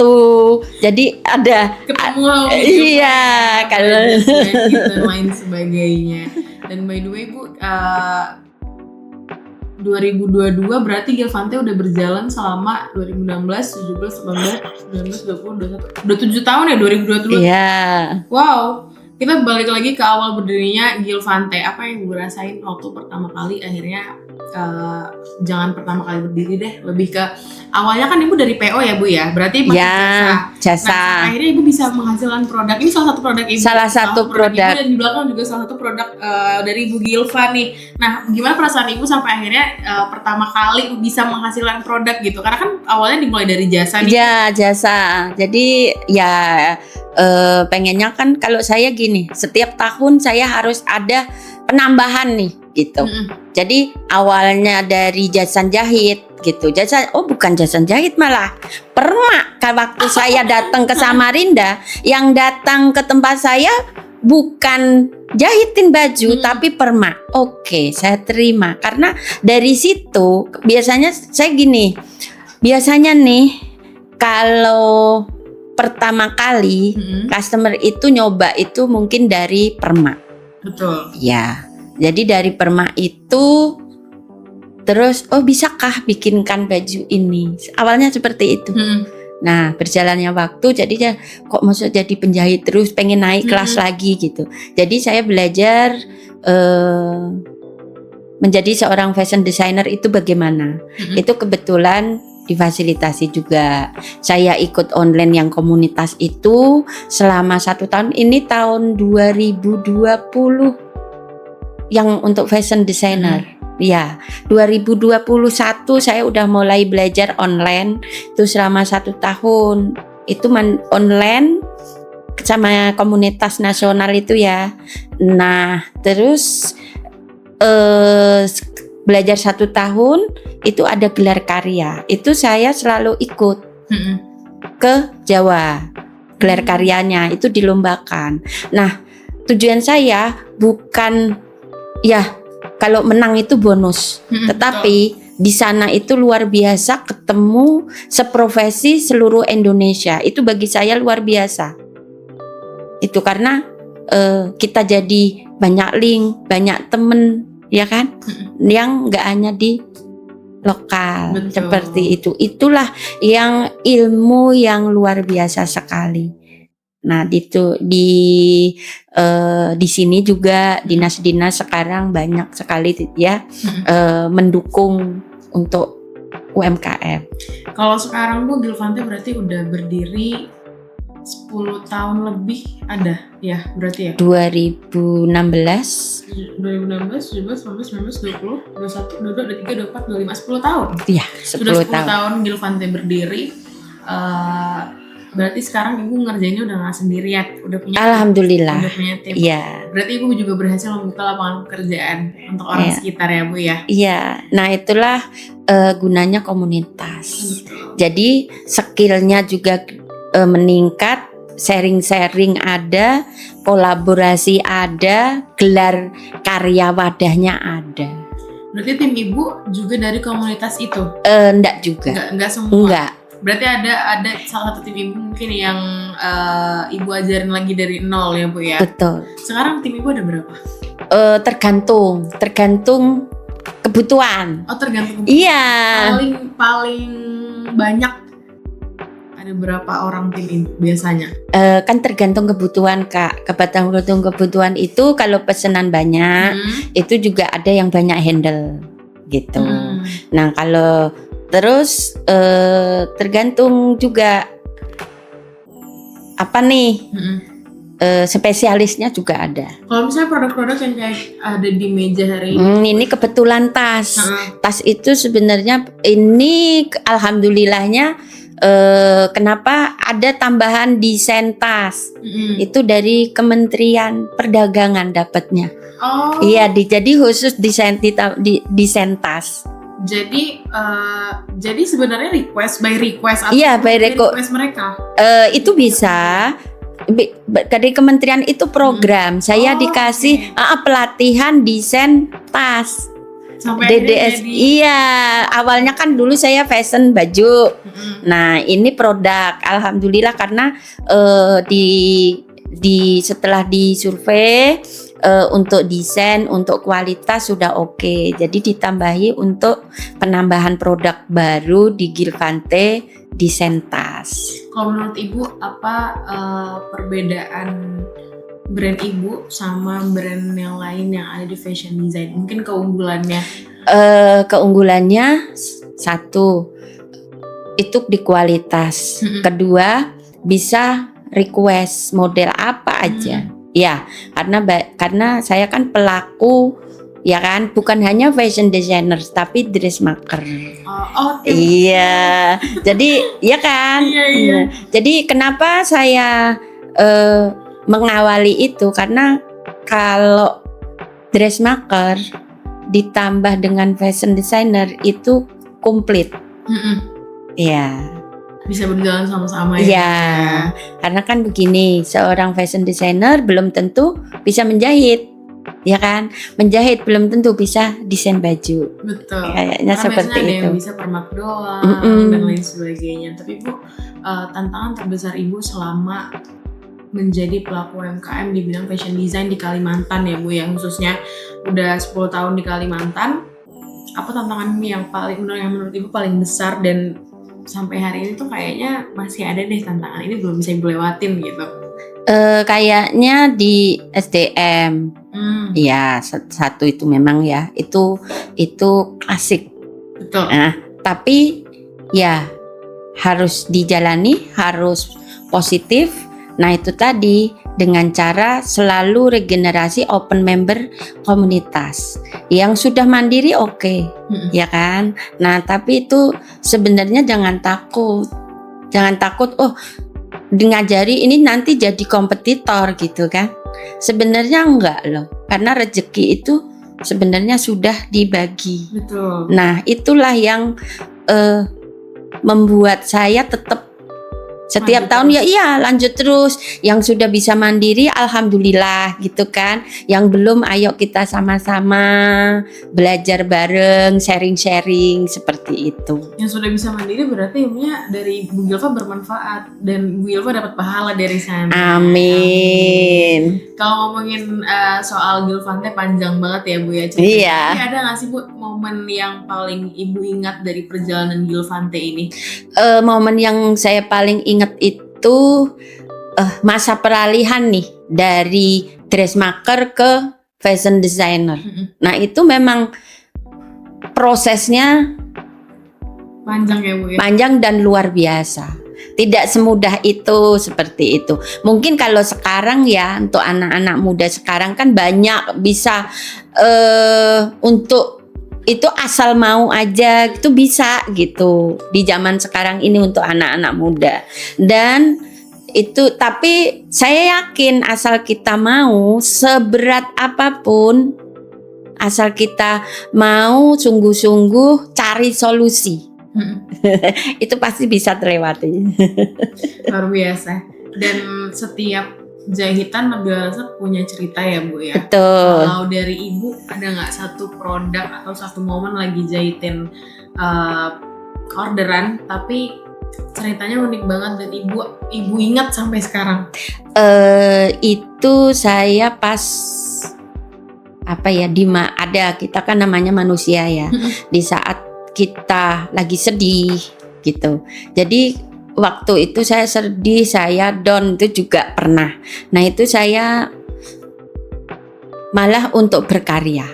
Jadi ada ketemu iya, kalau gitu lain sebagainya. Dan by the way Bu, 2022 berarti Gilvante udah berjalan selama 2016, 17, 18, 19, 20, 21. Udah 7 tahun ya 2022. Iya. Wow. Kita balik lagi ke awal berdirinya Gilvante. Apa yang Ibu rasain waktu pertama kali akhirnya jangan pertama kali berdiri deh, lebih ke awalnya kan Ibu dari PO ya Bu ya, berarti jasa. Nah, akhirnya Ibu bisa menghasilkan produk. Ini salah satu produk Ibu. Salah satu produk Ibu, dan di belakang juga salah satu produk dari Ibu Gilva nih. Nah, gimana perasaan Ibu sampai akhirnya pertama kali bisa menghasilkan produk gitu? Karena kan awalnya dimulai dari jasa nih. Ya, jasa. Jadi ya pengennya kan kalau saya gini, setiap tahun saya harus ada penambahan nih gitu. Jadi awalnya dari jasan jahit gitu. Bukan jasan jahit, malah permak. Waktu saya datang ke Samarinda, yang datang ke tempat saya bukan jahitin baju tapi perma. Oke, saya terima karena dari situ biasanya saya gini. Biasanya nih kalau pertama kali customer itu nyoba itu mungkin dari perma. Betul. Ya. Jadi dari perma itu terus bisakah bikinkan baju ini? Awalnya seperti itu. Nah, berjalannya waktu jadi kok maksud jadi penjahit terus pengen naik kelas lagi gitu. Jadi saya belajar menjadi seorang fashion designer itu bagaimana. Itu kebetulan difasilitasi juga. Saya ikut online yang komunitas itu selama 1 tahun. Ini tahun 2020 yang untuk fashion designer. Ya, 2021 saya udah mulai belajar online itu selama 1 tahun. Itu online sama komunitas nasional itu ya. Nah, terus belajar 1 tahun itu ada gelar karya. Itu saya selalu ikut ke Jawa. Gelar karyanya itu dilombakan. Nah, tujuan saya bukan kalau menang itu bonus, tetapi di sana itu luar biasa ketemu seprofesi seluruh Indonesia. Itu bagi saya luar biasa. Itu karena kita jadi banyak link, banyak temen, ya kan? Yang nggak hanya di lokal. Betul. Seperti itu. Itulah yang ilmu yang luar biasa sekali. Nah, di sini juga dinas-dinas sekarang banyak sekali ya mendukung untuk UMKM. Kalau sekarang Bu Gilvante berarti udah berdiri 10 tahun lebih ada ya berarti ya? 2016, 17, 18, 19, 20, 21, 22, 23, 24, 25, 10 tahun. Iya, 10 Sudah 10 tahun. tahun Gilvante berdiri. Berarti sekarang Ibu ngerjainnya udah nggak sendirian, udah punya Alhamdulillah. Udah punya tim. Iya. Berarti Ibu juga berhasil membuka lapangan pekerjaan untuk orang sekitar ya Bu ya? Iya. Nah, itulah gunanya komunitas. Jadi skillnya juga meningkat, sharing-sharing ada, kolaborasi ada, gelar karya wadahnya ada. Berarti tim Ibu juga dari komunitas itu? Enggak juga. Enggak semua? Enggak. Berarti ada salah satu tim Ibu mungkin yang Ibu ajarin lagi dari nol ya Bu ya? Betul. Sekarang tim Ibu ada berapa? Tergantung kebutuhan. Oh, tergantung kebutuhan. Iya. Paling banyak ada berapa orang tim Ibu biasanya? Kan tergantung kebutuhan Kak. Kebutuhan itu kalau pesanan banyak itu juga ada yang banyak handle gitu. Nah, kalau terus tergantung juga apa nih spesialisnya juga ada. Kalau misalnya produk-produk yang kayak ada di meja hari ini, ini kebetulan tas. Tas itu sebenarnya ini alhamdulillahnya kenapa ada tambahan desain tas itu dari Kementerian Perdagangan dapatnya. Oh. Iya, jadi khusus desain tas. Jadi sebenarnya request atau request mereka? Itu bisa dari kementerian itu program. Saya dikasih pelatihan desain tas. Sampai DDS. Iya, awalnya kan dulu saya fashion baju. Nah, ini produk. Alhamdulillah karena setelah disurvei untuk desain, untuk kualitas sudah oke. Jadi ditambahi untuk penambahan produk baru di Gilvante desain tas. Kalau menurut Ibu apa perbedaan brand Ibu sama brand yang lain yang ada di fashion design? Mungkin keunggulannya? Keunggulannya satu itu di kualitas. Kedua bisa request model apa aja. Ya, karena saya kan pelaku, ya kan, bukan hanya fashion designer tapi dressmaker. Iya, jadi ya kan. Iya. Jadi kenapa saya mengawali itu karena kalau dressmaker ditambah dengan fashion designer itu komplit. Ya. bisa berjalan sama-sama Iya, karena kan begini, seorang fashion designer belum tentu bisa menjahit, ya kan? Menjahit belum tentu bisa desain baju. Betul. Kayaknya Karena seperti biasanya ada itu. yang bisa permak doang dan lain sebagainya. Tapi Bu, tantangan terbesar Ibu selama menjadi pelaku UMKM di bidang fashion design di Kalimantan ya Bu, yang khususnya udah 10 tahun di Kalimantan, apa tantangan yang menurut Ibu paling besar dan sampai hari ini tuh kayaknya masih ada deh tantangan ini belum bisa Ibu lewatin gitu? Kayaknya di SDM, ya satu itu memang ya itu klasik. Betul. Nah, tapi ya harus dijalani, harus positif. Nah itu tadi dengan cara selalu regenerasi open member komunitas. Yang sudah mandiri oke, ya kan. Nah tapi itu sebenarnya jangan takut oh ngajari ini nanti jadi kompetitor gitu kan. Sebenarnya enggak loh, karena rezeki itu sebenarnya sudah dibagi. Betul. Nah itulah yang membuat saya tetap setiap tahun lanjut terus. Yang sudah bisa mandiri alhamdulillah gitu kan. Yang belum ayo kita sama-sama belajar bareng, sharing-sharing seperti itu. Yang sudah bisa mandiri berarti ilmunya dari Bu Gilva bermanfaat dan Bu Gilva dapat pahala dari sana. Amin. Kalau ngomongin soal Gilvante panjang banget ya Bu ya ceritanya. Iya. Tapi ada nggak sih Bu momen yang paling Ibu ingat dari perjalanan Gilvante ini? Momen yang saya paling ingat itu masa peralihan nih dari dressmaker ke fashion designer. Nah itu memang prosesnya panjang ya Bu ya? Panjang dan luar biasa. Tidak semudah itu, seperti itu. Mungkin kalau sekarang ya untuk anak-anak muda sekarang kan banyak bisa untuk itu asal mau aja itu bisa gitu di zaman sekarang ini untuk anak-anak muda. Dan itu tapi saya yakin asal kita mau seberat apapun, asal kita mau sungguh-sungguh cari solusi, itu pasti bisa terlewati. Luar biasa. Dan setiap jahitan biasa punya cerita ya Bu ya. Betul. Kalau dari Ibu ada nggak satu produk atau satu momen lagi jahitin orderan tapi ceritanya unik banget dan Ibu ingat sampai sekarang? Itu saya pas ada kita kan namanya manusia ya. Di saat kita lagi sedih gitu. Jadi waktu itu saya sedih, saya down itu juga pernah. Nah itu saya malah untuk berkarya.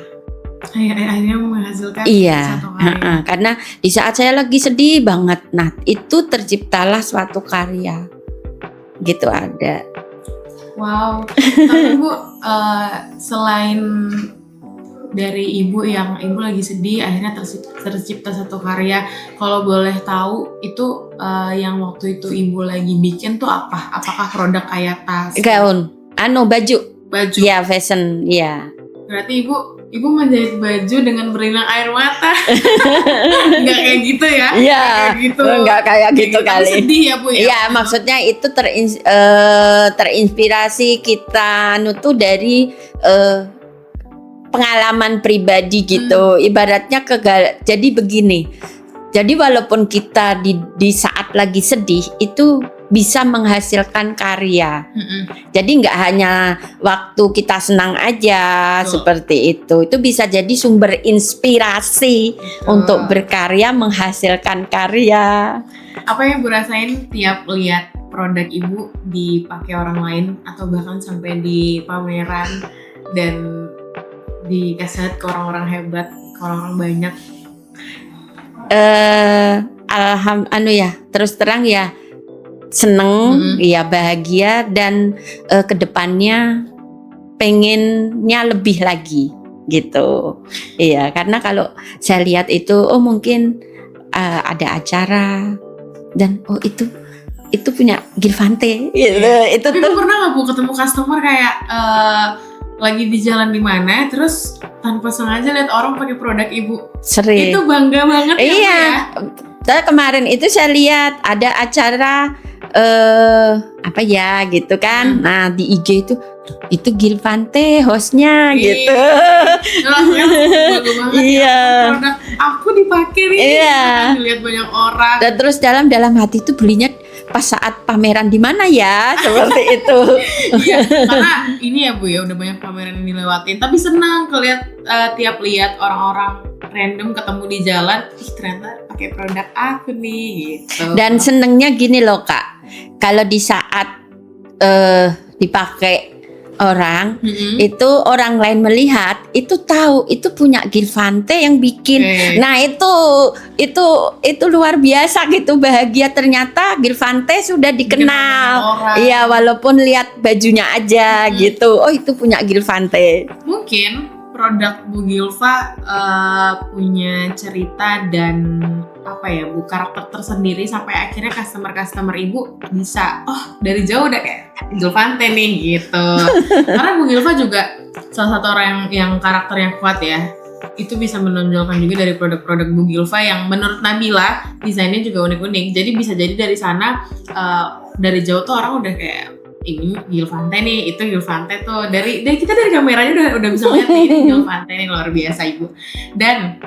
Akhirnya menghasilkan satu karya. Karena di saat saya lagi sedih banget, nah itu terciptalah suatu karya. Gitu ada. Wow. Tapi Bu, selain dari Ibu yang Ibu lagi sedih akhirnya tercipta satu karya, kalau boleh tahu itu yang waktu itu Ibu lagi bikin tuh apa? Apakah produk kayak tas? Gaun, baju ya, fashion ya. Berarti Ibu menjahit baju dengan berinang air mata. Nggak kayak gitu ya? Iya, nggak kayak gitu kali. Sedih ya Bu ya? Iya, maksudnya itu terinspirasi kita tuh dari pengalaman pribadi gitu. Ibaratnya jadi begini. Jadi walaupun kita di saat lagi sedih itu bisa menghasilkan karya. Jadi nggak hanya waktu kita senang aja seperti itu. Itu bisa jadi sumber inspirasi untuk berkarya, menghasilkan karya. Apa yang Ibu rasain tiap lihat produk Ibu dipakai orang lain atau bahkan sampai di pameran dan dikasih ke orang-orang hebat, ke orang-orang banyak? Terus terang ya seneng, ya bahagia dan kedepannya pengennya lebih lagi gitu. Iya, karena kalau saya lihat itu mungkin ada acara dan itu punya Gilvante gitu. Itu tapi tuh pernah nggak Bu ketemu customer kayak lagi di jalan di mana terus tanpa sengaja lihat orang pakai produk Ibu? Sering. Itu bangga banget ya. Iya. Saya kemarin itu saya lihat ada acara apa ya gitu kan. Nah di IG itu Gilvante hostnya gitu. Iya. Produk aku dipakai nih. Iya. Lihat banyak orang. Dan terus dalam hati itu belinya pas saat pameran di mana ya, seperti itu. Iya, karena ini ya Bu ya, udah banyak pameran yang dilewatin. Tapi senang tiap lihat orang-orang random ketemu di jalan, ternyata pakai produk aku nih gitu. Dan senengnya gini loh Kak, kalau di saat dipakai orang, itu orang lain melihat, itu tahu itu punya Gilvante yang bikin. Nah itu luar biasa gitu, bahagia ternyata Gilvante sudah dikenal. Iya, walaupun lihat bajunya aja gitu. Oh itu punya Gilvante. Mungkin produk Bu Gilva punya cerita dan Bu karakter tersendiri sampai akhirnya customer Ibu bisa dari jauh udah kayak Gilvante nih gitu. Karena Bu Gilva juga salah satu orang yang karakternya kuat ya. Itu bisa menonjolkan juga dari produk-produk Bu Gilva yang menurut Nabila desainnya juga unik-unik. Jadi bisa jadi dari sana dari jauh tuh orang udah kayak ini Gilvante nih, itu Gilvante tuh dari kita dari kameranya udah bisa lihat nih, ini Gilvante nih luar biasa Ibu. Dan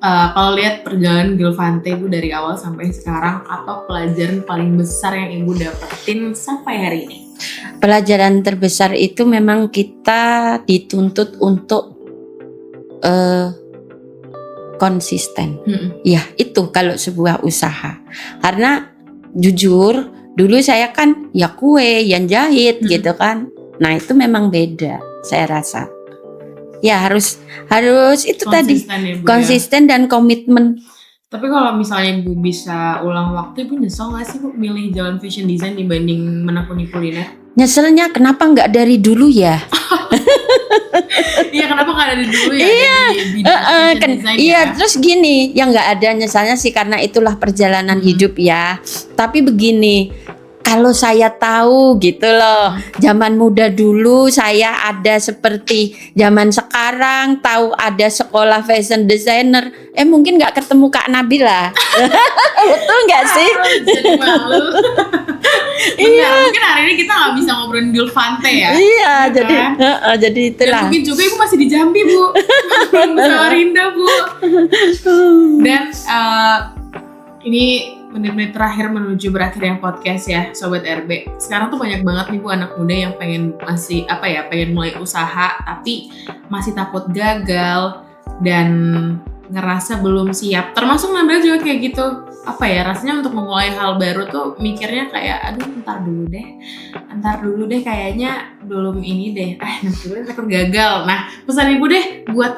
kalau lihat perjalanan Gilvante Ibu dari awal sampai sekarang, apa pelajaran paling besar yang Ibu dapetin sampai hari ini? Pelajaran terbesar itu memang kita dituntut untuk konsisten. Ya itu kalau sebuah usaha. Karena jujur dulu saya kan ya kue yang jahit gitu kan. Nah itu memang beda saya rasa. Ya harus itu tadi konsisten dan komitmen. Tapi kalau misalnya Ibu bisa ulang waktu, Ibu nyesel nggak sih Bu milih jalan fashion design dibanding menekuni kuliner? Nyeselnya kenapa nggak dari dulu ya? Iya, kenapa nggak dari dulu ya? Iya, iya. Terus gini, yang nggak ada nyesalnya sih karena itulah perjalanan hidup ya. Tapi begini, kalau saya tahu gitu loh, zaman muda dulu saya ada seperti zaman sekarang, tahu ada sekolah fashion designer, mungkin nggak ketemu Kak Nabila. Betul nggak sih? Jadi malu. Iya. Mungkin hari ini kita nggak bisa ngobrolin Gilvante ya. Iya, jadi itulah. Dan mungkin juga Ibu masih di Jambi Bu, belum Samarinda Bu. Dan ini menit-menit terakhir menuju berakhirnya podcast ya Sobat RB. Sekarang tuh banyak banget nih Bu anak muda yang pengen pengen mulai usaha tapi masih takut gagal dan ngerasa belum siap. Termasuk Nabila juga kayak gitu. Rasanya untuk memulai hal baru tuh mikirnya kayak aduh ntar dulu deh kayaknya belum ini deh. Nanti takut gagal. Nah, pesan Ibu deh buat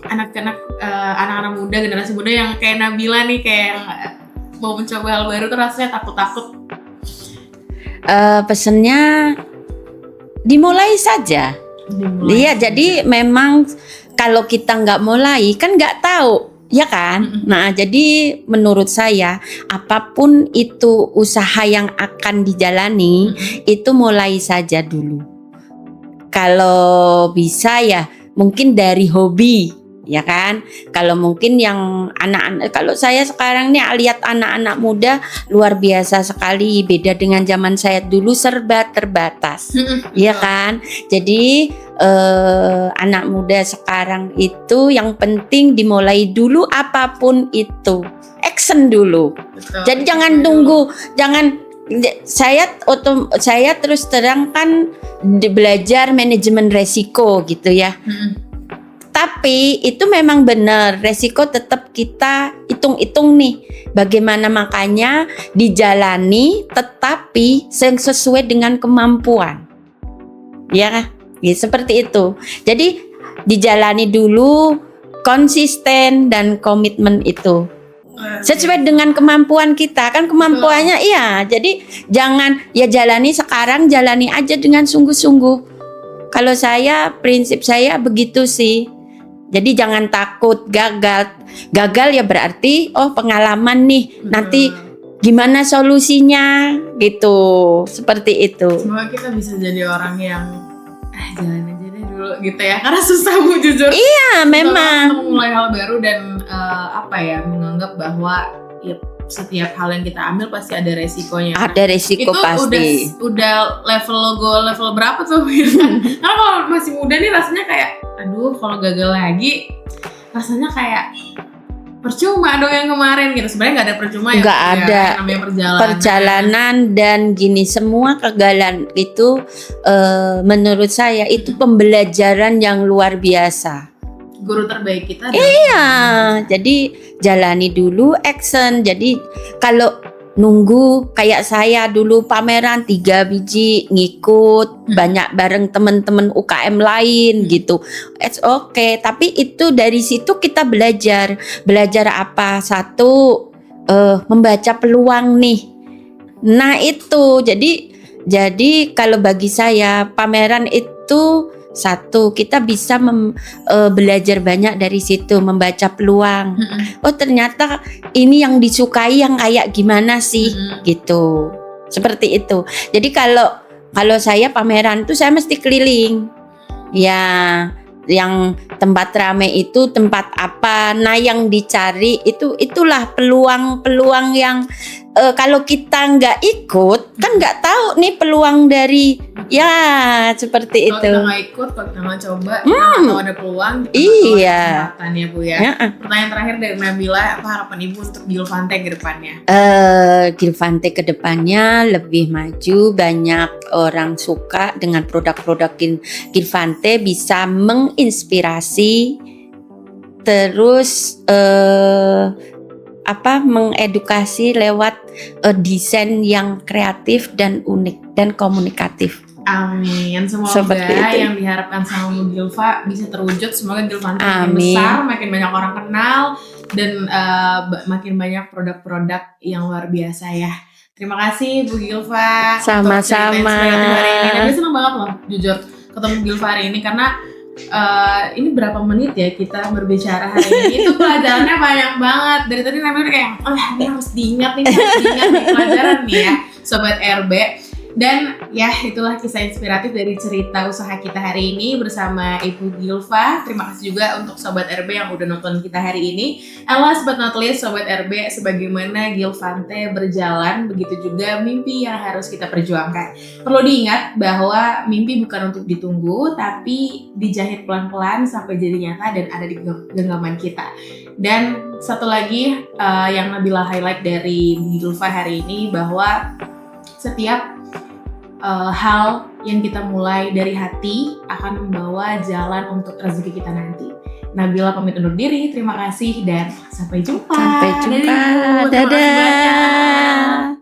anak-anak muda, generasi muda yang kayak Nabila nih, kayak yang mau mencoba hal baru tuh rasanya takut-takut. Pesennya dimulai saja. Iya, jadi memang kalau kita nggak mulai kan nggak tahu, ya kan? Nah, jadi menurut saya apapun itu usaha yang akan dijalani itu mulai saja dulu. Kalau bisa ya mungkin dari hobi, ya kan? Kalau mungkin yang anak-anak, kalau saya sekarang nih lihat anak-anak muda luar biasa sekali, beda dengan zaman saya dulu serba terbatas, ya kan? Jadi anak muda sekarang itu yang penting dimulai dulu apapun itu, action dulu. Betul. Jadi jangan tunggu, saya terus terang kan belajar manajemen resiko gitu ya. Tapi itu memang benar, resiko tetap kita hitung-hitung nih. Bagaimana makanya dijalani tetapi sesuai dengan kemampuan. Ya, seperti itu. Jadi dijalani dulu, konsisten dan komitmen itu. Sesuai dengan kemampuan kita, kan kemampuannya iya. Jadi jangan ya jalani sekarang, jalani aja dengan sungguh-sungguh. Kalau saya, prinsip saya begitu sih. Jadi jangan takut gagal. Gagal ya berarti pengalaman nih. Nanti gimana solusinya gitu. Seperti itu. Semoga kita bisa jadi orang yang jalan aja deh dulu dulu gitu ya, karena susah Bu jujur. Iya, memang. Untuk mulai hal baru dan menganggap bahwa ya, setiap hal yang kita ambil pasti ada resikonya. Ada resiko itu pasti. Udah level berapa tuh? Karena kalau masih muda nih rasanya kayak, aduh kalau gagal lagi rasanya kayak percuma dong yang kemarin gitu. Sebenarnya nggak ada percuma ya. Nggak ada. Namanya Perjalanan dan gini, semua kegagalan itu menurut saya itu pembelajaran yang luar biasa. Guru terbaik kita. Iya, jadi jalani dulu action. Jadi kalau nunggu kayak saya dulu pameran 3 biji ngikut banyak bareng teman-teman UKM lain gitu. It's okay, tapi itu dari situ kita belajar apa? Satu, membaca peluang nih. Nah itu jadi kalau bagi saya pameran itu satu, kita bisa belajar banyak dari situ, membaca peluang. Oh ternyata ini yang disukai yang kayak gimana sih gitu. Seperti itu. Jadi kalau saya pameran tuh saya mesti keliling. Ya, yang tempat rame itu tempat apa? Nah, yang dicari itulah peluang-peluang yang kalau kita nggak ikut kan nggak tahu nih peluang dari ya seperti kalau itu. Kalau kita nggak ikut, kalau kita nggak coba, kalau ada peluang, kita Iya. tahu ada kesempatan ya Bu ya. Pertanyaan terakhir dari Nabila, apa harapan Ibu untuk Gilvante ke depannya? Gilvante ke depannya lebih maju, banyak orang suka dengan produk-produk Gilvante, bisa menginspirasi, terus mengedukasi lewat desain yang kreatif dan unik dan komunikatif. Amin. Semoga yang diharapkan sama Bu Gilva bisa terwujud. Semoga Gilvante makin besar, makin banyak orang kenal, dan makin banyak produk-produk yang luar biasa ya. Terima kasih Bu Gilva. Sama-sama. Tapi senang banget loh, jujur ketemu Gilva hari ini karena ini berapa menit ya kita berbicara hari ini. Itu pelajarannya banyak banget. Dari tadi namanya kayak, ini harus diingat nih pelajaran nih ya, Sobat RB. Dan ya itulah kisah inspiratif dari cerita usaha kita hari ini bersama Ibu Gilva. Terima kasih juga untuk Sobat RB yang udah nonton kita hari ini. And last but not least Sobat RB, sebagaimana Gilvante berjalan, begitu juga mimpi yang harus kita perjuangkan. Perlu diingat bahwa mimpi bukan untuk ditunggu, tapi dijahit pelan-pelan sampai jadi nyata dan ada di genggaman kita. Dan satu lagi yang Nabila highlight dari Gilva hari ini, bahwa setiap hal yang kita mulai dari hati akan membawa jalan untuk rezeki kita nanti. Nabila pamit undur diri, terima kasih dan sampai jumpa. Dadah.